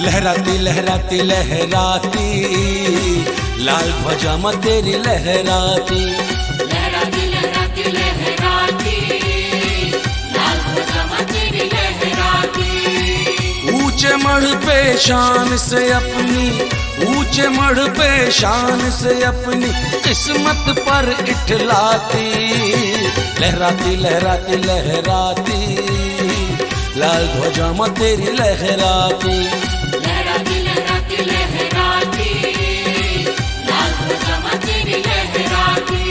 लहराती लहराती लहराती लाल ध्वजा माँ तेरी लहराती, लहराती लहराती लहराती लाल ध्वजा माँ तेरी लहराती। ऊंचे मढ़ पे शान से अपनी, ऊंचे मढ़ पे शान से अपनी किस्मत पर इठलाती, लहराती लहराती लहराती लाल ध्वजा माँ तेरी लहराती, लहराती लहराती लहराती लाल ध्वजा माँ तेरी लहराती।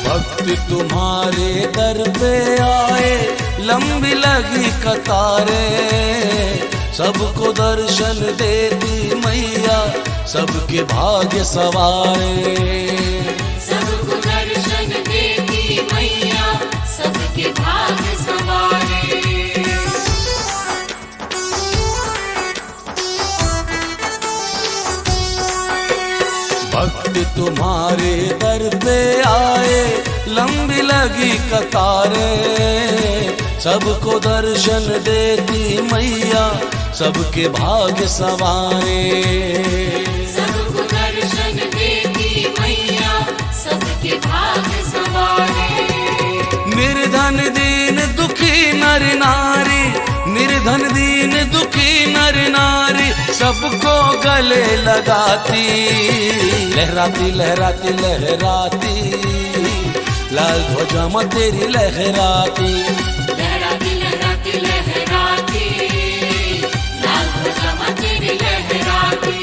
भक्त तुम्हारे दर पे आए, लंबी लगी कतारें, सबको दर्शन देती मैया सबके भाग्य सवारे, सबको दर्शन देती मैया सबके भाग्य सवारे। भक्त तुम्हारे दर पे आए, लंबी लगी कतारें, सबको दर्शन देती मैया सबके भाग्य सवारे, सबको दर्शन देती मैया सबके भाग्य सवारे। निर्धन दीन दुखी नर नारी, निर्धन दीन दुखी नर नारी सबको गले लगाती, लहराती लहराती लहराती लाल ध्वजा माँ तेरी लहराती, लहराती लहराती लहराती लाल ध्वजा माँ तेरी लहराती।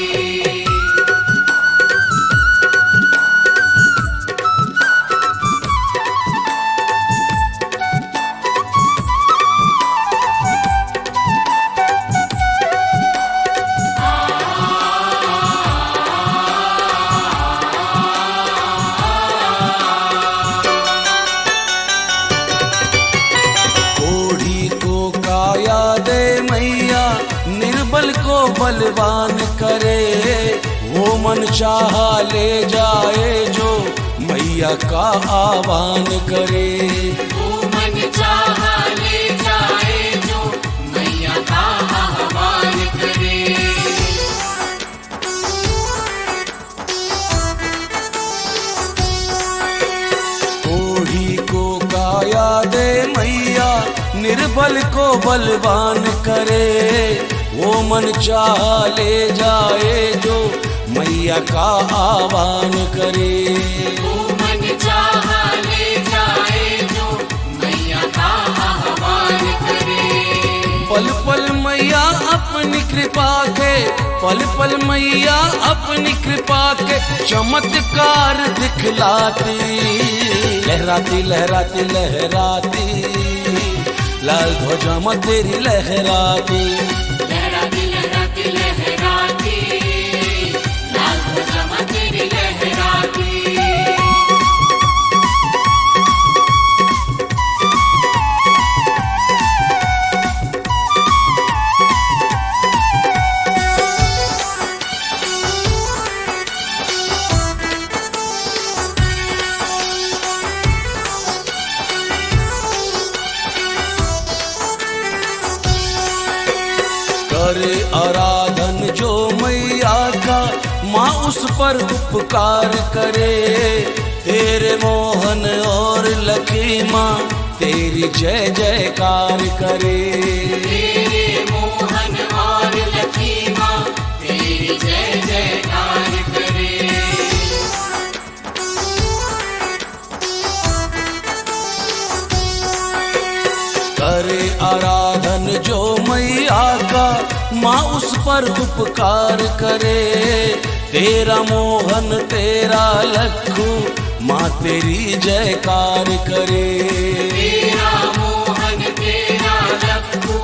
निर्बल को बलवान करे, वो मन चाहा ले जाए जो मैया का आह्वान करे, वो मन चाहा ले जाए जो मैया का आह्वान करे। कोढ़ी को काया दे मैया निर्बल को बलवान करे, वो मन चाह ले जाए जो मैया का आह्वान करे, वो मन चाहा ले जाए जो मैया का आह्वान करे। पल पल मैया अपनी कृपा के, पल पल मैया अपनी कृपा के चमत्कार दिखलाती, लहराती लहराती लहराती लाल ध्वजा माँ तेरी लहराती, लहराती लहराती लहराती लाल ध्वजा माँ तेरी लहराती। करे आराधन जो मैया का माँ उस पर उपकार करे, तेरे मोहन और लकी माँ तेरी जय जयकार करे, तेरे मोहन और लकी माँ तेरी जय जयकार करे। करे आराधन जो मैया का माँ उस पर उपकार करे, तेरा मोहन तेरा लखू माँ तेरी जयकार करे, तेरा मोहन तेरा लखू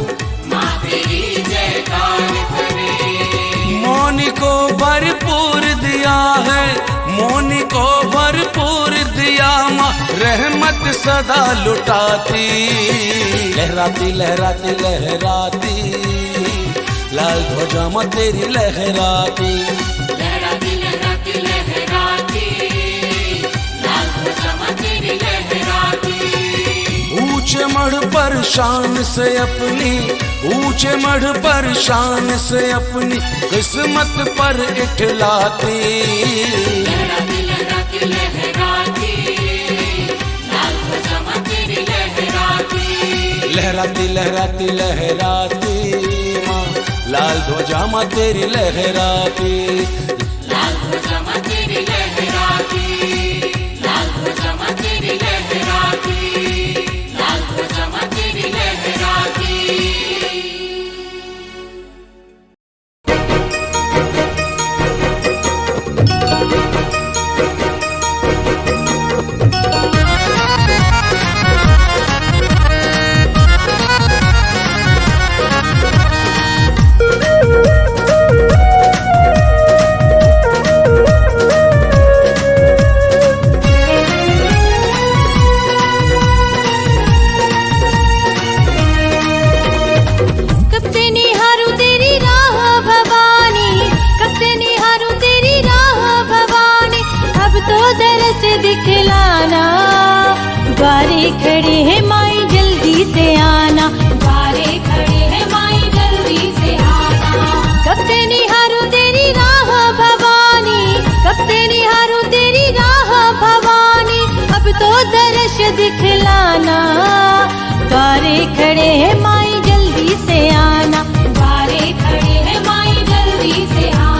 माँ तेरी जयकार करे। मौनी को भरपूर दिया है, मोनी को भरपूर दिया माँ रहमत सदा लुटाती। लहराती लहराती लहराती लाल ध्वजा माँ तेरी लहराती। लहराती लहराती लहराती लाल ध्वजा माँ तेरी लहराती। ऊंचे मढ़ पर शान से अपनी, ऊंचे मढ़ पर शान से अपनी किस्मत पर इठलाती। लहराती लहराती लहराती लाल ध्वजा माँ तेरी लहराती। लहराती लहराती लहराती माँ लाल ध्वजा माँ तेरी लहराती। लाल ध्वजा माँ तेरी लहराती। लाल ध्वजा माँ तेरी लहराती। लाल ध्वजा माँ तेरी लहराती। दिखलाना द्वारे खड़े हैं माई जल्दी से आना। द्वारे खड़े हैं माई जल्दी से आना। कब से निहारूं तेरी राह भवानी, कब से निहारूं तेरी राह भवानी। अब तो दर्श दिखलाना द्वारे खड़े हैं माई जल्दी से आना। द्वारे खड़े हैं माई जल्दी से आना।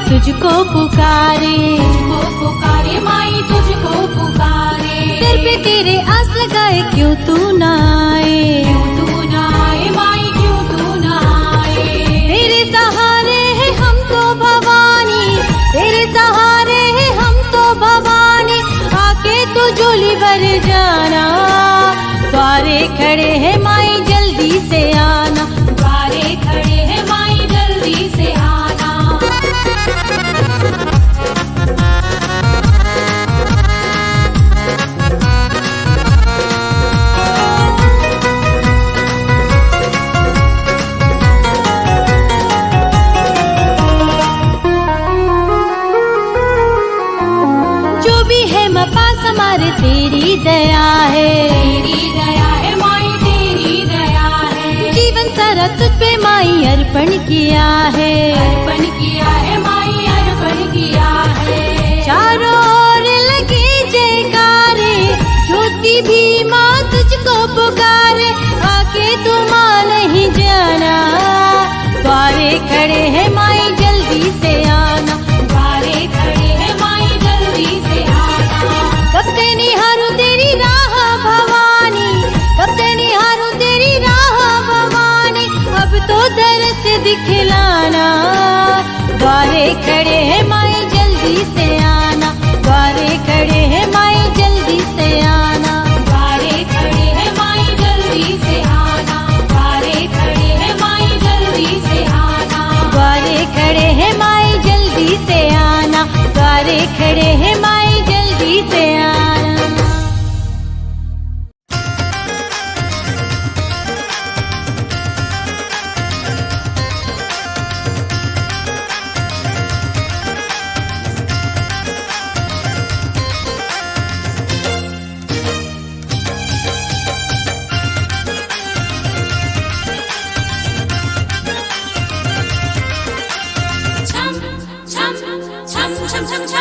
तुझको पुकारे, तुझको पुकारे माई तुझको पुकारे। सिर पे तेरे आस लगाए क्यों तू ना आए, क्यों तू ना आए माई क्यों तू ना आए। तेरे सहारे है हम तो भवानी, तेरे सहारे है हम तो भवानी। आके तू झोली भर जाना। द्वारे खड़े हैं माई जल्दी से आना। द्वारे खड़े हैं माई जल्दी से आना। जो भी है पास हमारे तेरी दया है, तेरी दया है माई तेरी दया है। जीवन सारा तुझ पे माई अर्पण किया है, अर्पण किया है माई अर्पण किया है। चारों ओर लगे जयकारे, ज्योति भी माँ तुझको पुकारे। आके तू माँ नहीं जाना। द्वारे खड़े हैं माई जल्दी से आना। द्वारे खड़े हैं माई जल्दी से आना। कब से निहारूं तेरी राह भवानी, कब से निहारूं तेरी राह भवानी। अब तो दर्श दिखलाना। द्वारे खड़े हैं माई जल्दी से आना। द्वारे खड़े हैं माई जल्दी से आना। द्वारे खड़े हैं माई जल्दी से आना। द्वारे खड़े हैं माई जल्दी से आना। द्वारे खड़े हैं माई जल्दी से आना। द्वारे खड़े हैं माई जल्दी से आना।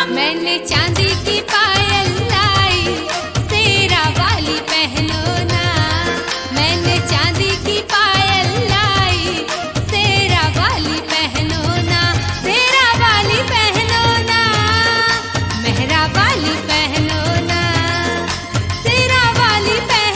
मैंने चांदी की पायल लाई, तेरा वाली पहनो ना। मैंने चांदी की पायल लाई, तेरा वाली पहनो ना। तेरा वाली पहनो ना, मेहरा वाली पहनो ना। तेरा वाली पहनो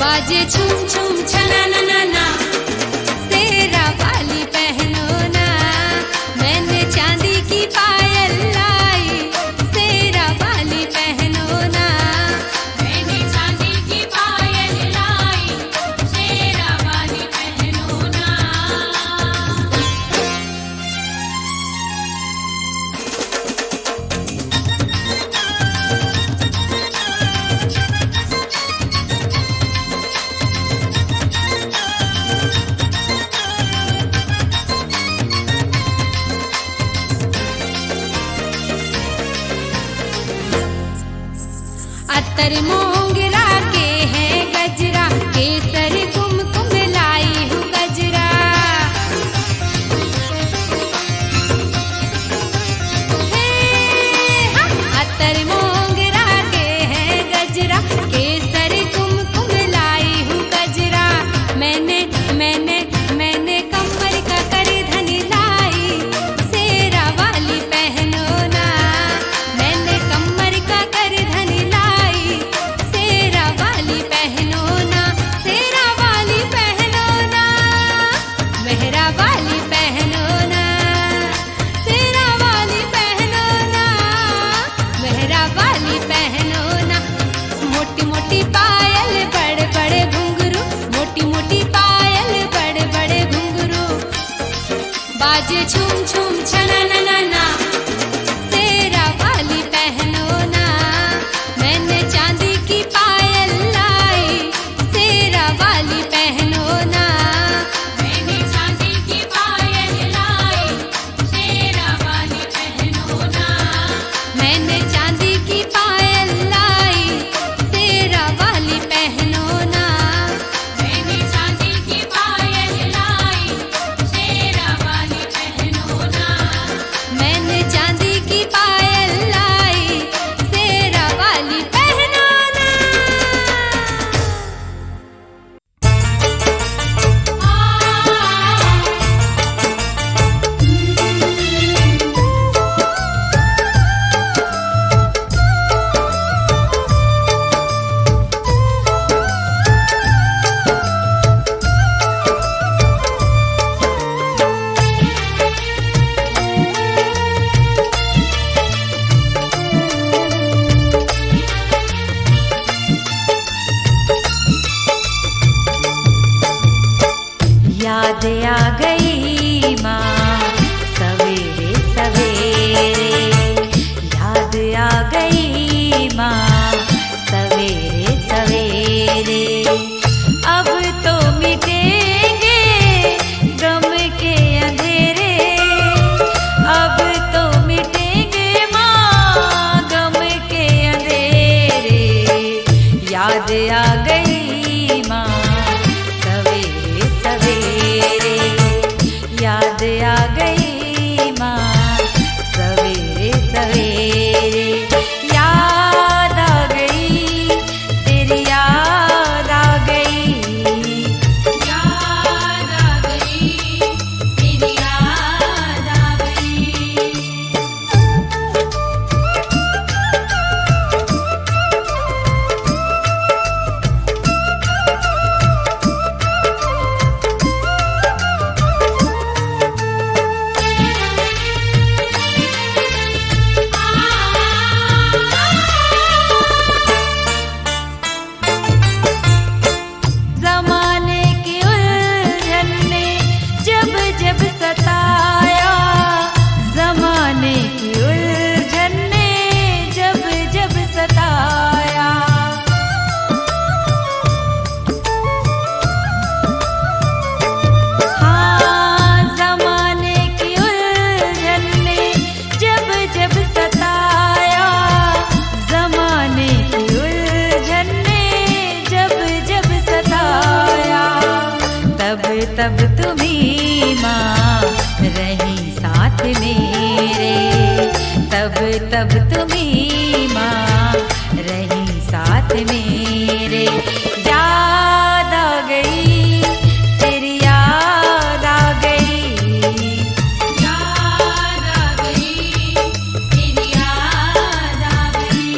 बाजे छुम छुम छना ना ना ना, सेरा वाली पहनो ना। मैंने चांदी की पायल लाई, सेरा वाली पहनो ना। मैंने चांदी की पायल लाई, शेरा वाली पहनो ना। अत्तर मोंगरा के है गजरा, केसर कुमकुम लाई हूँ गजरा। हे हाँ, अत्तर मोंगरा के है गजरा, केसर कुमकुम लाई हूँ गजरा। मैंने मैंने मैंने कमर का करधन लाई, सेरा वाली पहनो ना। मैंने कमर का करधन लाई, सेरा वाली पहनो ना। सेरा वाली पहनो ना, मेहरा वाली पहनो ना। सेरा वाली पहनो ना, मेहरा वाली पहनो ना। मोटी मोटी पायल बड़े बड़े घुंघरू, मोटी मोटी पायल बड़े बड़े घुंघरू। बाजे छुम छुम छना ना ना ना, सेरा वाली पहनो ना। मैंने चांदी की पायल लाई, सेरा वाली पहनो ना। मैंने चांदी की पायल लाई, शेरा वाली पहनो ना। मैंने चांदी की पायल लाई, सेरा वाली पहनो ना। मैंने चांदी की पायल लाई, शेरा वाली पहनो ना। मैंने चांदी की पायल लाई, सेरा वाली पहनो ना। याद आ गई माँ सवेरे सवेरे, याद आ गई माँ सवेरे सवेरे। अब तो मिटेंगे गम के अंधेरे, अब तो मिटेंगे माँ गम के अंधेरे। याद आ गई माँ सवेरे सवेरे, याद आ गई माँ सवेरे सवेरे। याद आ गई, तेरी याद आ गई, याद आ गई, तेरी याद आ गई। जमाने की उलझन ने जब जब सताया, जमाने की उलझन ने जब जब सताया। हाँ, जमाने की उलझन ने जब जब सताया, जमाने की उलझन ने जब जब सताया। तब तब तुम्ही माँ रही साथ मेरे, तब तब तुम्ही माँ रही साथ मेरे। याद आ गई, तेरी याद आ गई, याद आ गई, तेरी याद आ गई।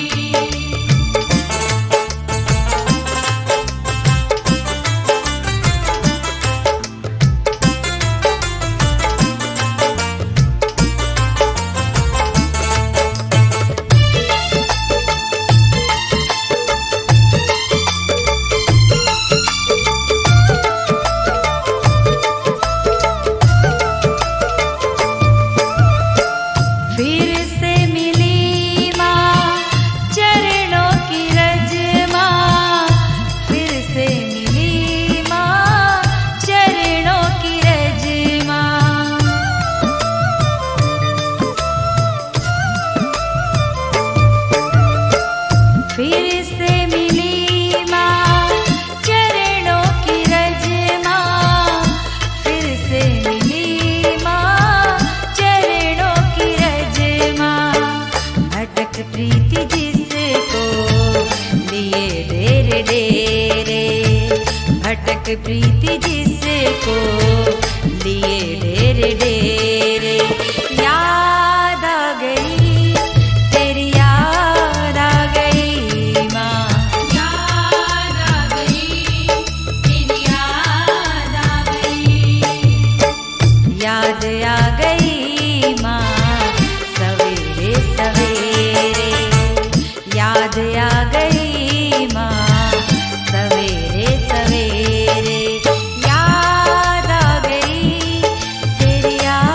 अटूट प्रीति जिसको लिए ढेरे ढेरे। याद आ गई तेरी, याद आ गई माँ, याद आ गई तेरी, याद आ गई, याद आ गई माँ सवेरे सवेरे, याद आ गई माँ सवेरे सवेरे, याद आ गई तेरी, याद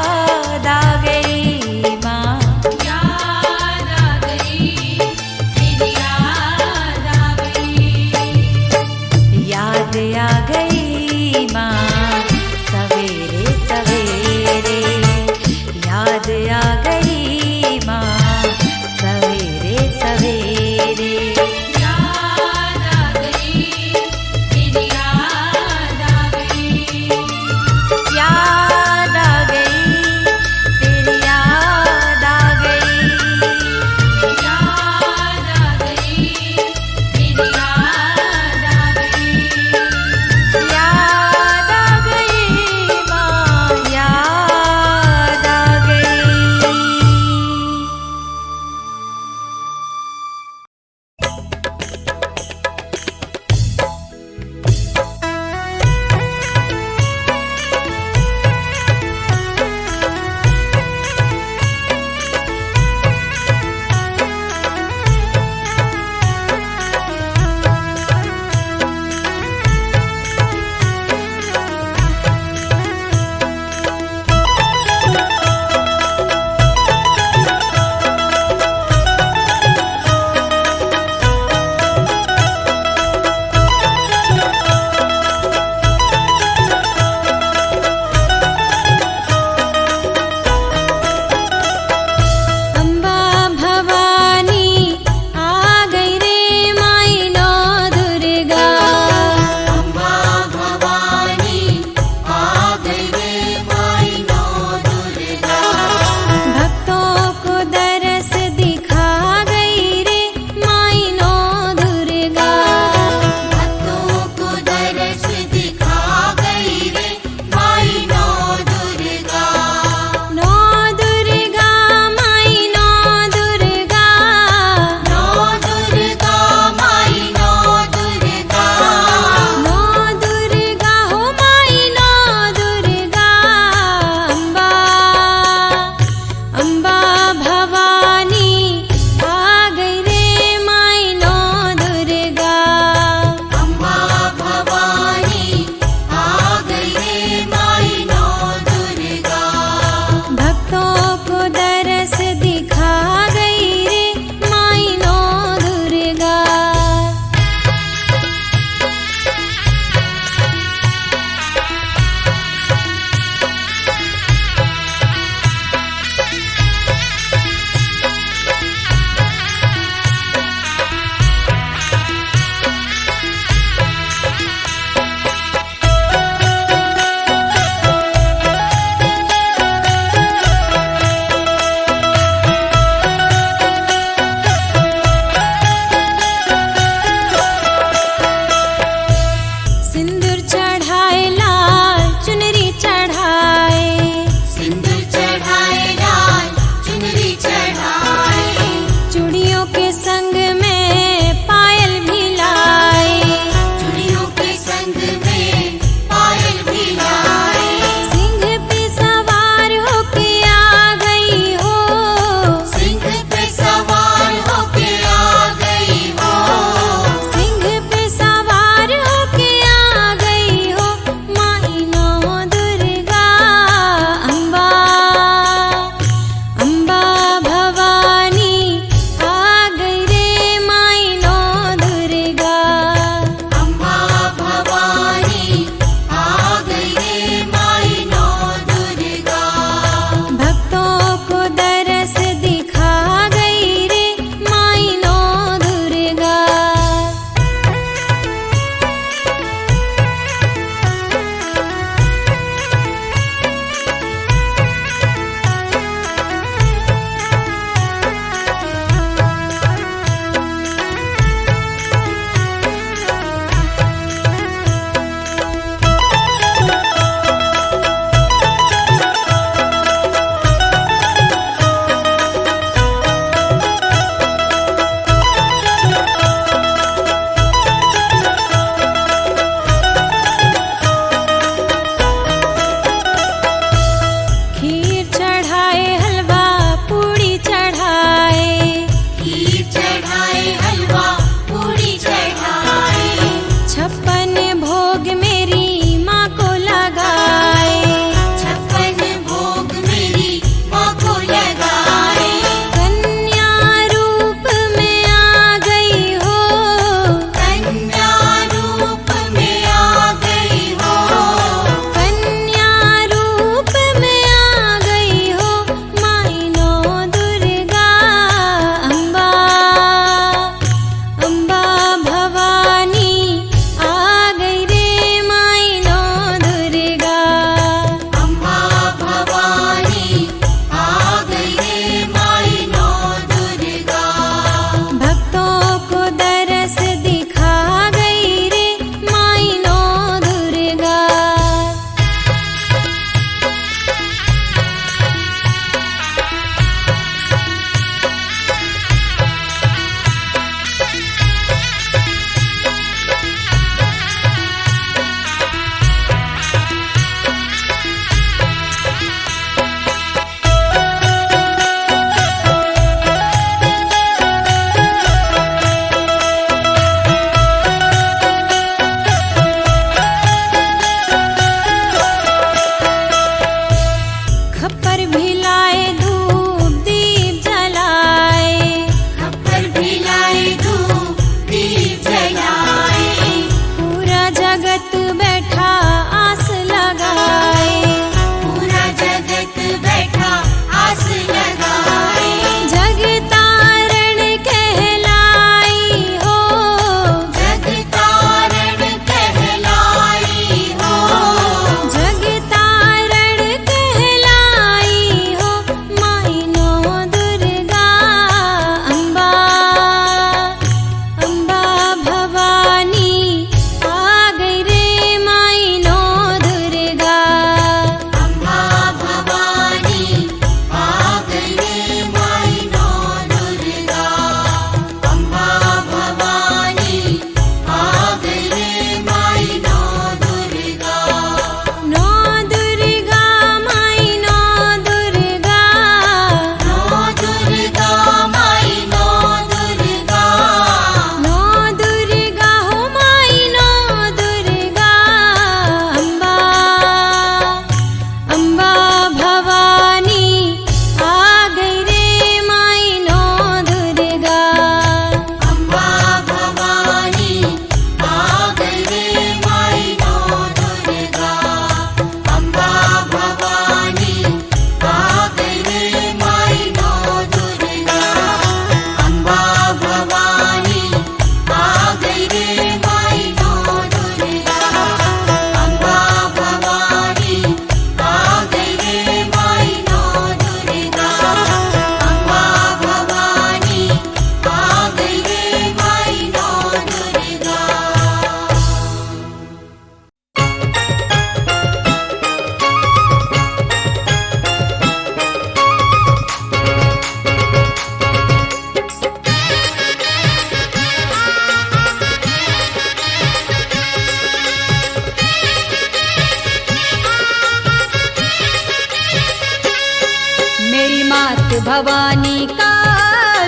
भवानी का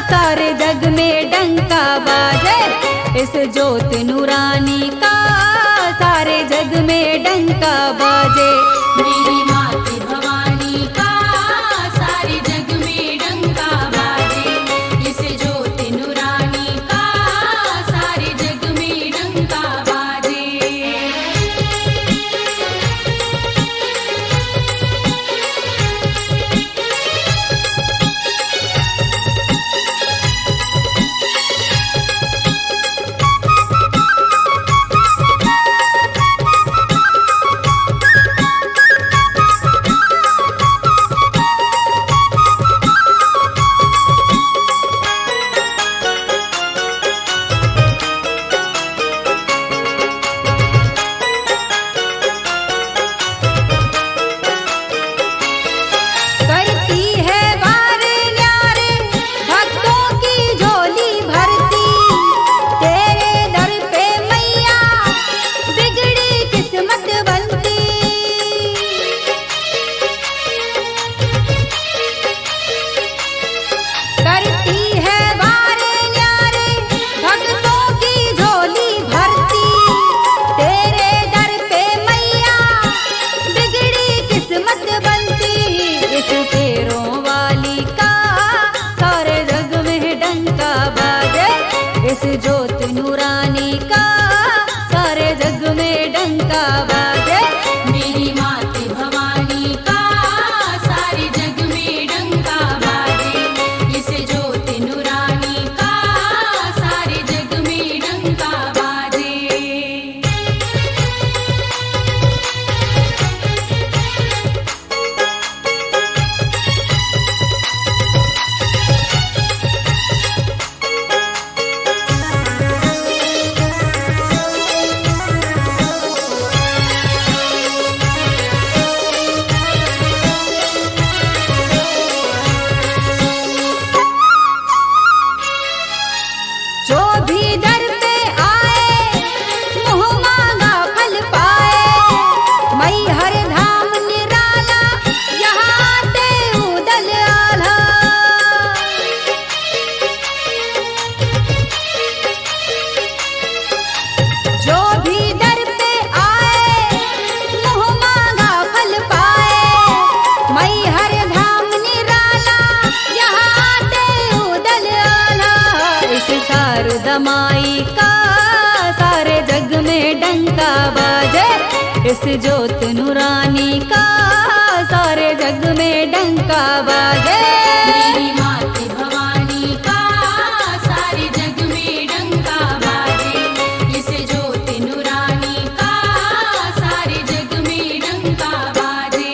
सारे जग में डंका बाजे। इस ज्योत नूरानी का सारे जग में डंका बाजे। मेरी मात भवानी का सारे जग में डंका बाजे। इस ज्योत नूरानी का सारे जग में डंका बाजे। करती है वारे न्यारे भक्तों की झोली भरती। तेरे दर पे मैया बिगड़ी किस्मत बनती। करती है वारे न्यारे भक्तों की झोली भरती। तेरे दर पे मैया बिगड़ी किस्मत बनती। इस शेरों वाली का सारे जग में डंका बाजे। इस ज्योत नूरानी का सारे जग में डंका बाजे। मेरी मात भवानी का सारे जग में डंका बाजे। इस ज्योत नूरानी का सारे जग में डंका बाजे। जो भी दर पे आए मुँह मांगा फल पाए। मई हर धाम निराला यहाँ आते उदल आला। जो भी दर पे आए मुँह मांगा फल पाए। मई हर धाम निराला यहाँ आते उदल आला। इस शारदा माई का सारे जग में डंका बाजे। इस ज्योत नूरानी का सारे जग में डंका बाजे। मेरी मात भवानी का सारे जग में डंका बाजे। इस ज्योत नूरानी का सारे जग में डंका बाजे।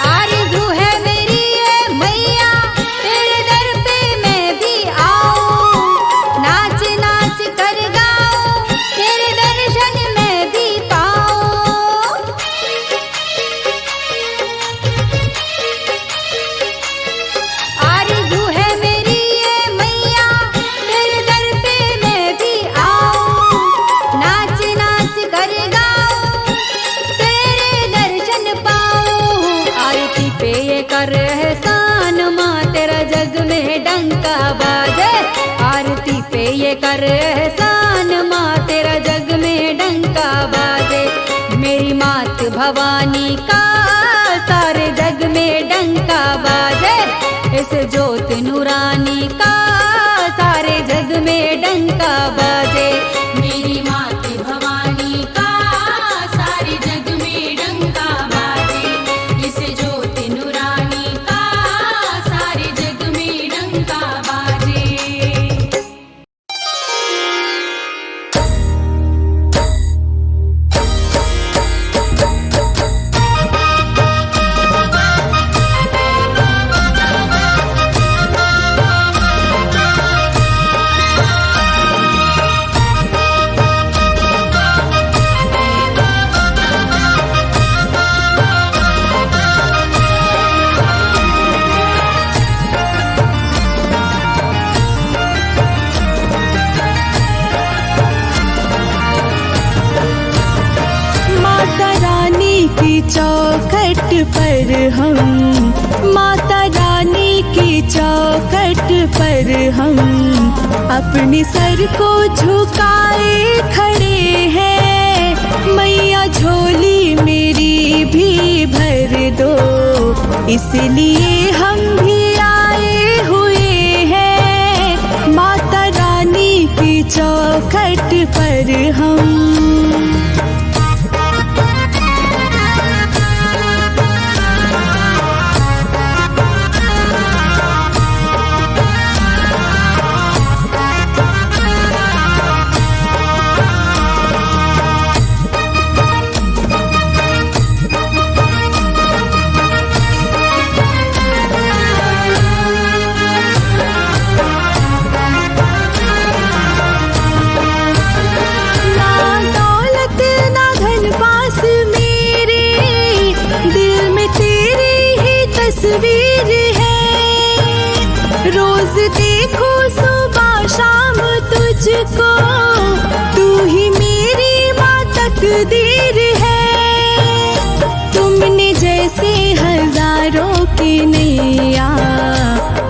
आरज़ू है मेरी ये मैया तेरे दर पे मैं भी आऊं। नाच नाच कर गाऊं तेरे दर्शन मैं भी पाऊं। आरज़ू है मेरी ये मैया तेरे दर पे मैं भी आऊं। नाच नाच कर गाऊं तेरे दर्शन पाऊं। आरती पे ये कर एहसान माँ तेरा जग में डंका बाजे। आरती पे ये कर एहसान माँ तेरा जग में डंका बाजे। मेरी मात भवानी का सारे जग में डंका बाजे। इस ज्योत नूरानी का सारे जग में डंका बाजे। मेरी मात भवानी का सारे जग में डंका बाजे। इस ज्योत नूरानी का सारे जग में डंका बाजे। चौखट पर हम, माता रानी की चौखट पर हम अपने सर को झुकाए खड़े हैं। मैया झोली मेरी भी भर दो, इसलिए हम भी आए हुए हैं माता रानी की चौखट पर हम। तस्वीर है रोज देखो सुबह शाम तुझको, तू ही मेरी माँ तकदीर है। तुमने जैसे हजारों की नैया,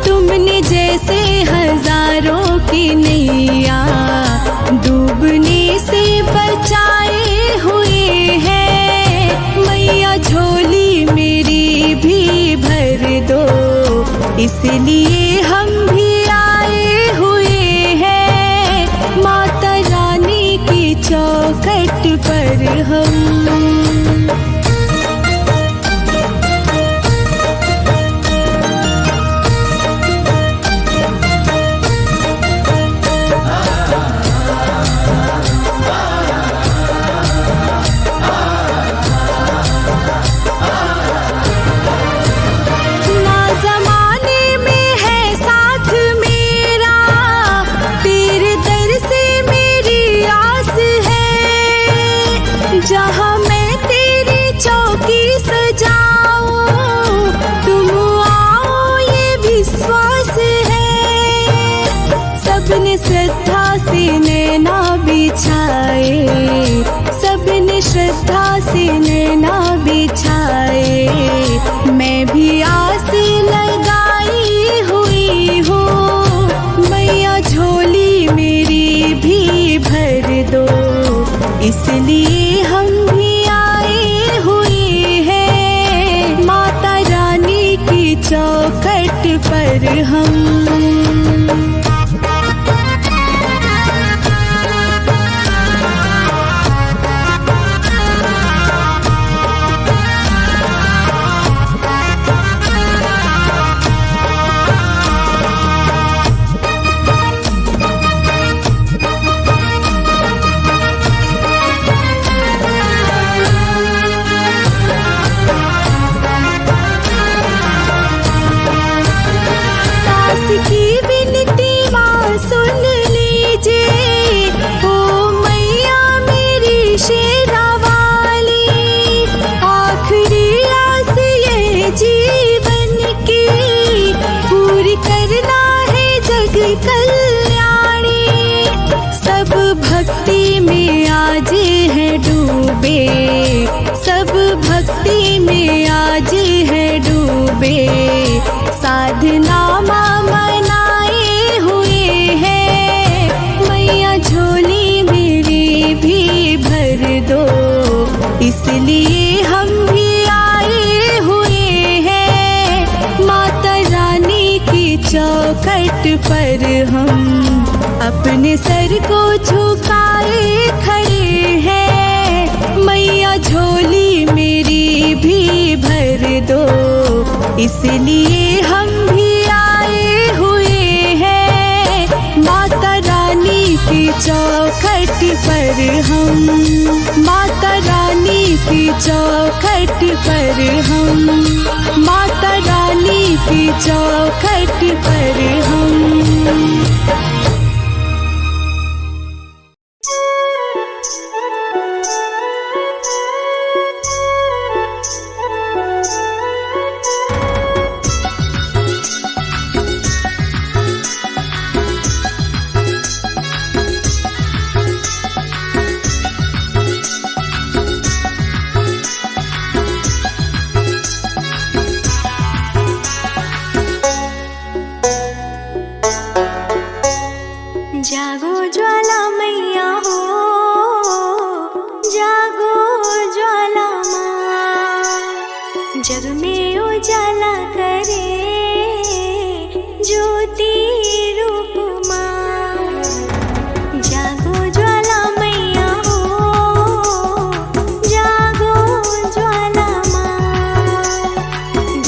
तुमने जैसे हजारों की नैया डूबने से बचाए हुए हैं। मैया झोली मेरी भी भर दो, इसलिए हम भी आए हुए हैं माता रानी की चौखट पर हम। जहाँ मैं तेरी चौकी सजाऊं, तुम आओ ये विश्वास है। सबने श्रद्धा से नैना बिछाए, सबने श्रद्धा से नैना बिछाए, मैं भी आस लगाई हुई हूँ। मैया झोली मेरी भी भर दो, इसलिए हम भी आए हुए हैं माता रानी की चौखट पर हम। की विनती माँ सुन लीजिए, ओ मैया मेरी शेरा वाली, आखिरी आस ये जीवन की पूरी करना है जग कल्याणी। सब भक्ति में आज है डूबे, सब भक्ति में आज है डूबे, साधना मनाए हुए हैं। मैया झोली मेरी भी भर दो, इसलिए हम भी आए हुए हैं माता रानी की चौखट पर हम अपने सर को झुकाए खड़े हैं। मैया झोली मेरी भी भर दो, इसलिए हम भी आए हुए हैं माता रानी की चौखट पर हम, माता रानी की चौखट पर हम, माता रानी की चौखट पर हम। जागो ज्वाला मैया हो, जागो ज्वाला माँ, जग में उजाला करे ज्योति रूप माँ। जागो ज्वाला मैया हो, जागो ज्वाला माँ,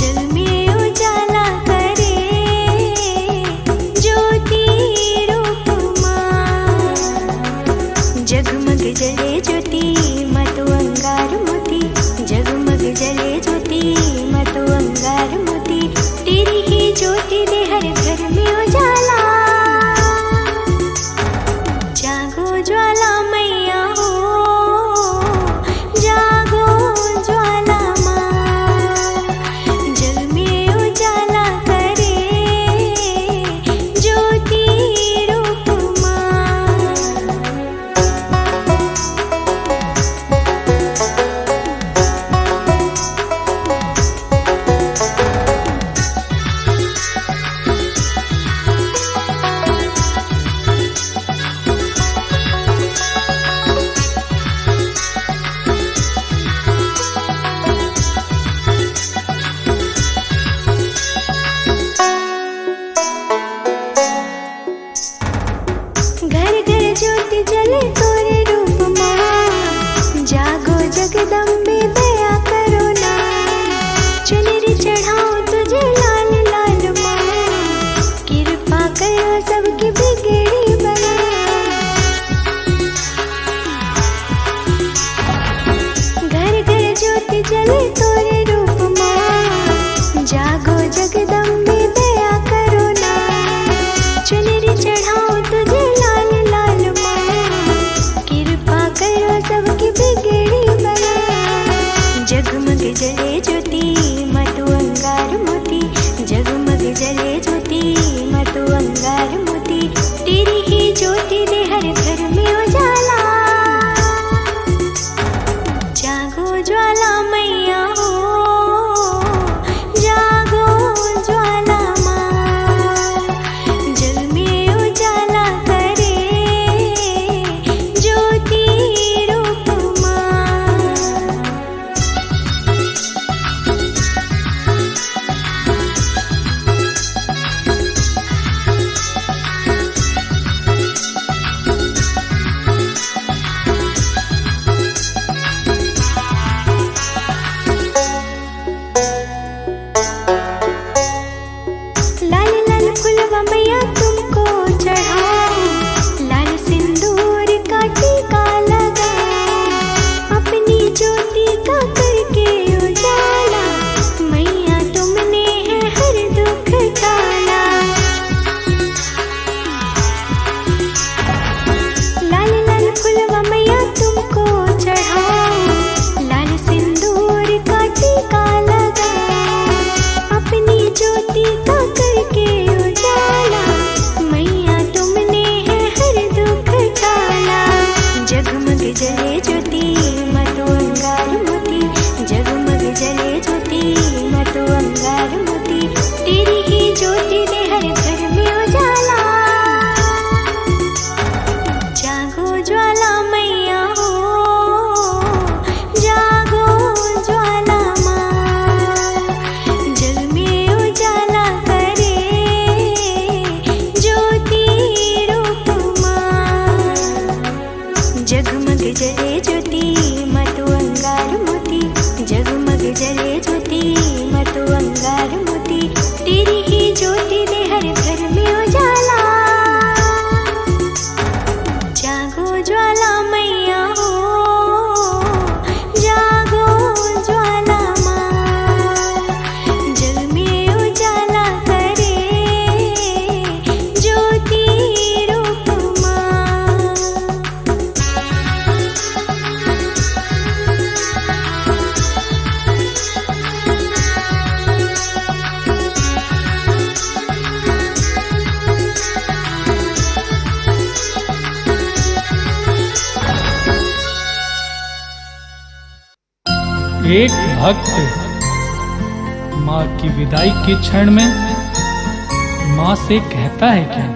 जग में उजाला करे ज्योति रूप माँ। जगमग जले ज्योति मतु अंगार मोती, जगमग जले ज्योति मतु अंगार मोती, तेरी ही ज्योति दे हर घर में उजाला। जागो ज्वाला मैया हो, जागो ज्वाला माँ, जग में उजाला करे ज्योति रूप माँ। घर घर ज्योति जले तोरे रूप माँ, जागो जगदम्बे दया करो ना, चुनरी चढ़ाओ तुझे लाल लाल माँ, कृपा करो सबकी बिगड़ी बना। घर घर ज्योति जले तोरे रूप माँ, जागो जगदम्बे दया करो ना, चुनरी चढ़ाओ तुझे लाल लाल माँ, कृपा करो सबकी बिगड़ी बना। जगमग जले ज्योति मतु अंगार मोती, जगमग जले ज्योति मतु अंगार मोती, तेरी ही ज्योति दे हर घर में उजाला। जागो ज्वाला मैया हो, जागो ज्वाला माँ, जग में उजाला करे ज्योति रूप माँ। लाल लाल फुलवा मैया तुमको चढ़ाओ, लाल सिंदूर का टीका लगा, अपनी ज्योति का करके उजाला, मैया तुमने है हर दुख टाला। लाल लाल फुलवा मैया तुमको चढ़ाओ, लाल सिंदूर का टीका लगा, अपनी ज्योति का करके उजाला, मैया तुमने है हर दुख टाला। जगमग जले ज्योति मतु अंगार मोती, जगमग जले ज्योति मतु अंगार मोती, तेरी ही ज्योति दे हर घर में उजाला। जागो ज्वाला मैया हो, जागो ज्वाला माँ, जग में उजाला करे ज्योति रूप माँ। जगमग जले ज्योति मतु अंगार मोती, जगमग जले ज्योति मतु अंगार मोती, तेरी ही ज्योति दे हर घर में उजाला। जागो ज्वाला मैया हो, जागो ज्वाला माँ, जग में उजाला करे ज्योति रूप माँ। एक भक्त माँ की विदाई के क्षण में माँ से कहता है क्या,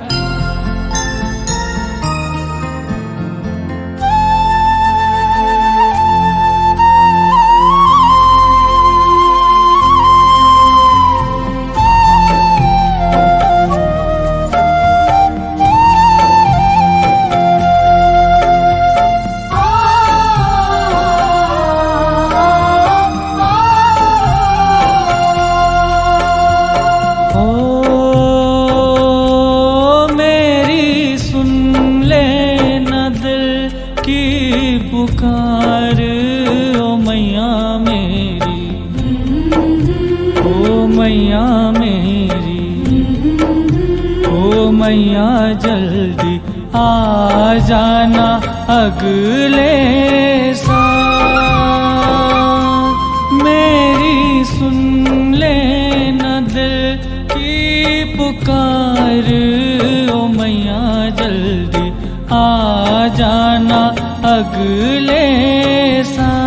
मैया जल्दी आ जाना अगले साल। मेरी सुन लेना दिल की पुकार, ओ मैया जल्दी आ जाना अगले साल।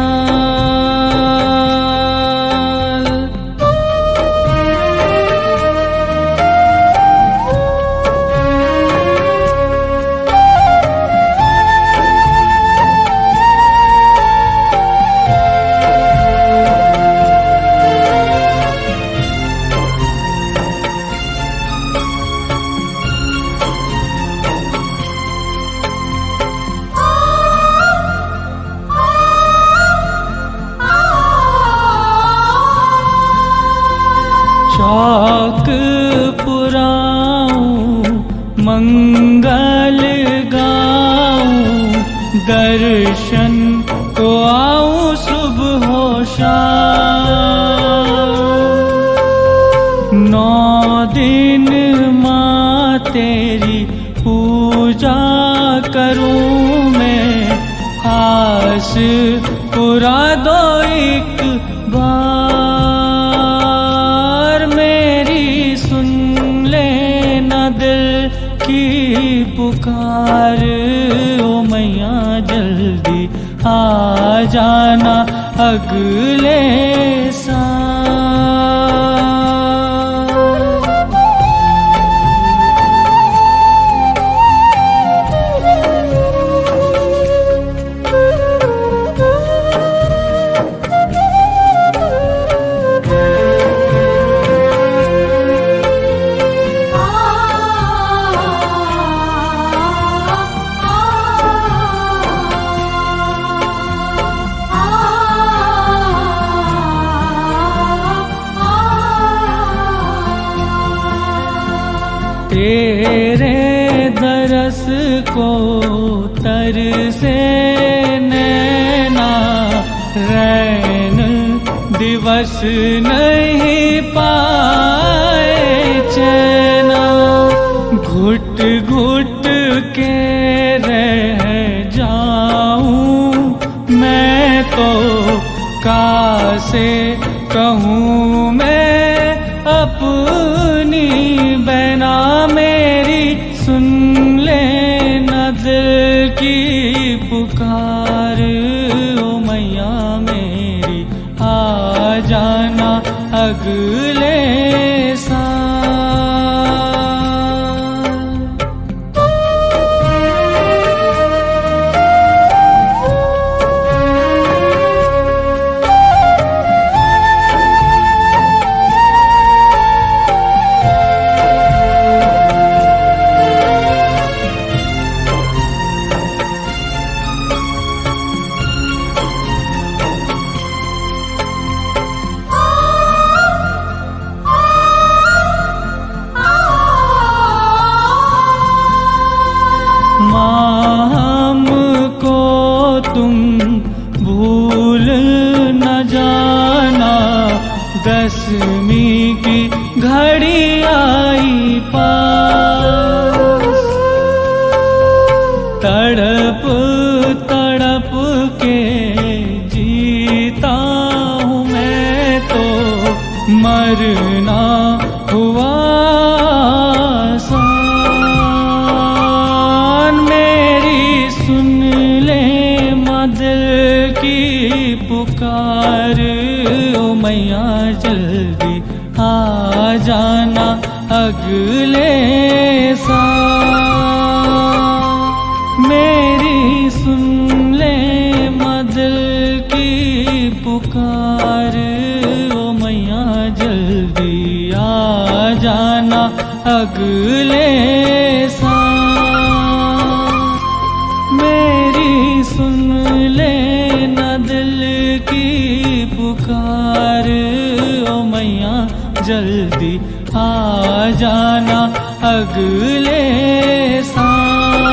चौक पुराऊं मंगल गाऊं, दर्शन को आऊं सुबह हो शाम। 9 दिन माँ तेरी पूजा करूं मैं, आस पुरा दो एक बार। मेरी सुन लेना दिल की पुकार, ओ मैया जल्दी आ जाना अगले साल। तेरे दरस को तरसे नैना, रैन दिवस नहीं पाए चैना। घुट घुट के रह जाऊं मैं तो कासे कहूँ मैं अपनी बहना। मेरी सुन लेना दिल की पुकार, ओ मैया मेरी आ जाना अगले साल। माँ हमको तुम भूल न जाना, 10वीं की घड़ी आई पास। तड़प तड़प के जीता हूँ मैं तो, मरना हुआ दिल की पुकार, ओ मैया जल्दी आ जाना अगले साल। मेरी सुन ले दिल की पुकार, ओ मैया जल्दी आ जाना अगले साल। मेरी सुन लेना दिल की पुकार, ओ मैया जल्दी आ जाना अगले साल।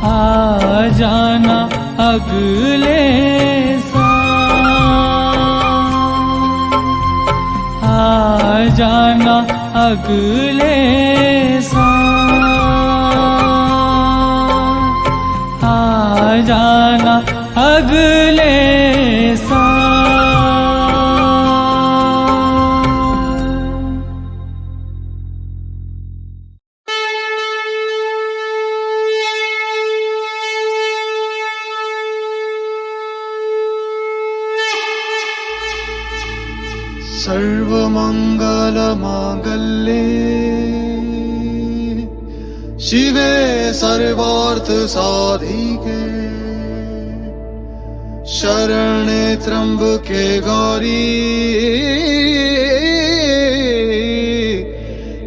आ जाना अगले साल, आ जाना अगले साल आ जाना अगले साल। सर्वमंगल मांगल्ये शिवे सर्वार्थ साधिके शरणे त्र्यंबके गौरी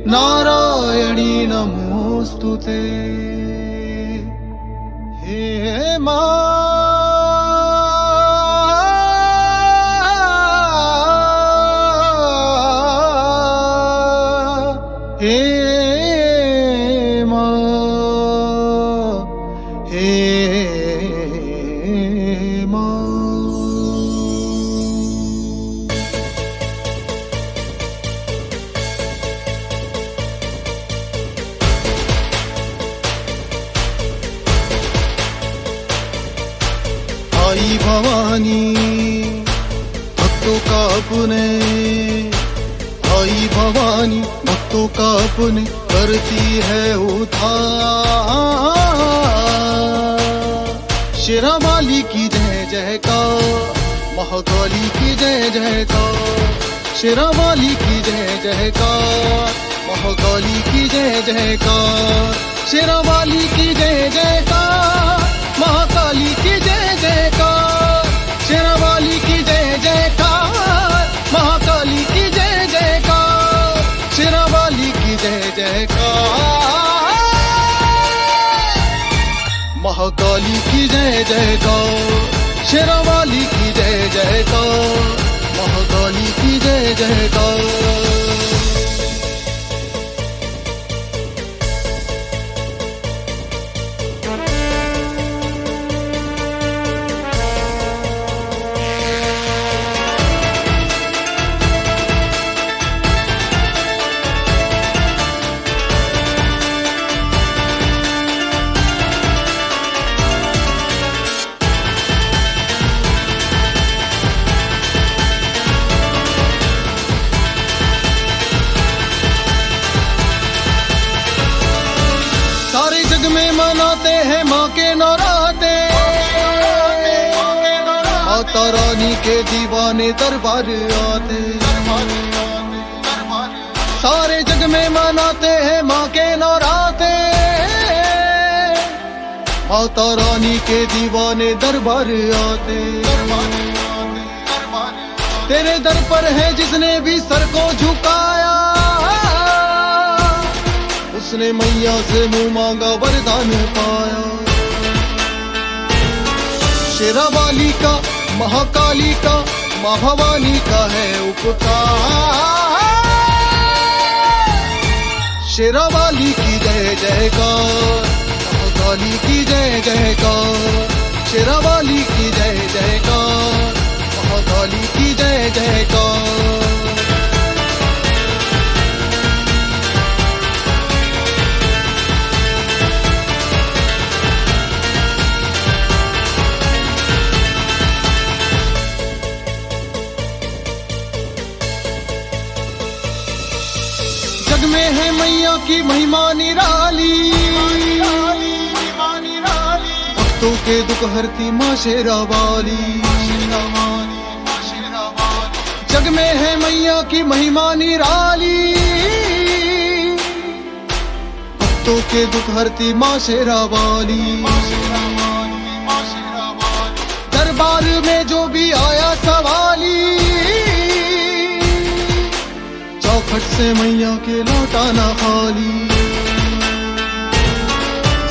नारायणी नमोस्तुते। हे मां आई भवानी भक्तों का अपने, आई भवानी भक्तों का अपने करती है उद्धार। शेरावाली की जय जयकार, महाकाली की जय जयकार। शेरावाली की जय जयकार, महाकाली की जय जयकार। शेरावाली की जय जयकार, महाकाली की जय जयकार। शेरावाली की जय जयकार, महाकाली की जय जयकार। शेरावाली की जय जयकार, महाकाली की जय जयकार। शेरावाली की जय जयकार, महाकाली की जय जयकार। माता रानी के दीवाने दरबार आते, सारे जग में मनाते हैं माँ के नौराते। माता रानी के दीवाने दरबार आते, तेरे दर पर है जिसने भी सर को झुकाया, उसने मैया से मुंह मांगा वरदान पाया। शेरावाली का, महाकाली का, माँ भवानी का है उपकार। शेरावाली की जय जयकार, महाकाली की जय जयकार। शेरावाली की जय जयकार, महाकाली की जय जयकार। जग में है मैया की महिमा निराली, भक्तों के दुख हरती माँ शेरावाली। जग में है मैया की महिमा निराली, भक्तों के दुख हरती माँ शेरावाली। दरबार में जो भी आया सवाली, चौखट से मैया के लौटाना खाली।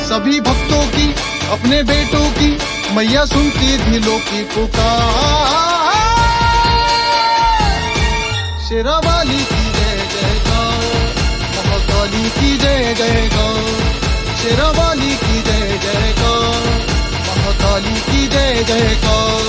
सभी भक्तों की, अपने बेटों की मैया सुनती दिलों की पुकार। शेरावाली की जय जयकार, महाकाली की जय जयकार। शेरावाली की जय जयकार, महाकाली की जय जयकार।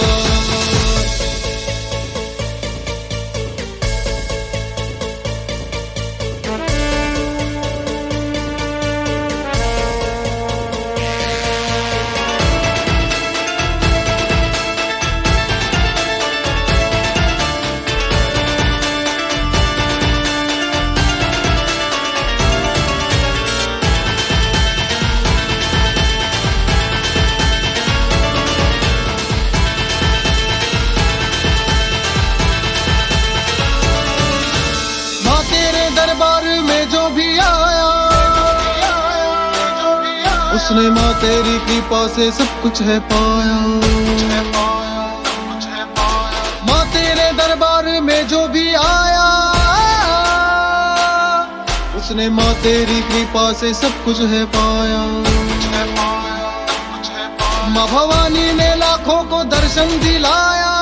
उसने माँ तेरी कृपा से सब कुछ है पाया। माँ तेरे दरबार में जो भी आया, उसने माँ तेरी कृपा से सब कुछ है पाया। माँ भवानी ने लाखों को दर्शन दिलाया।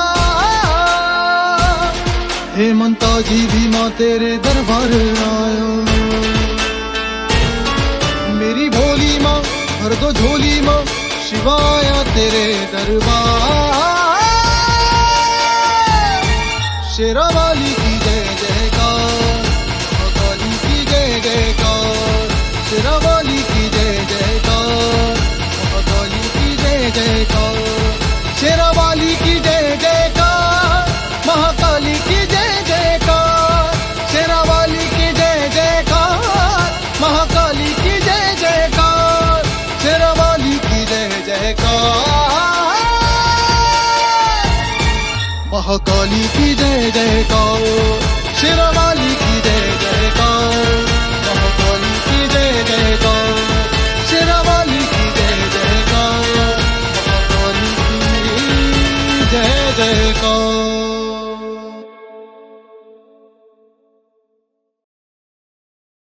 हेमंता जी भी माँ तेरे दरबार आया। मेरी भोली माँ भर दो झोली माँ, शिवाया तेरे दरबार। शेरा वाली की जय जयकार, महाकाली की जय जयकार। शेरा वाली की जय जयकार, महाकाली की जय जयकार। शेरा वाली की जय जयकार, महाकाली की जय जयकार। शेरा वाली की जय जयकार, महाकाली की जय जयकार। शेरा वाली की जय जयकार, महाकाली की जय जयकार। शेरा वाली की जय जयकार, महाकाली की जय जयकार। शेरा वाली की जय जयकार, महाकाली की जय जयकार।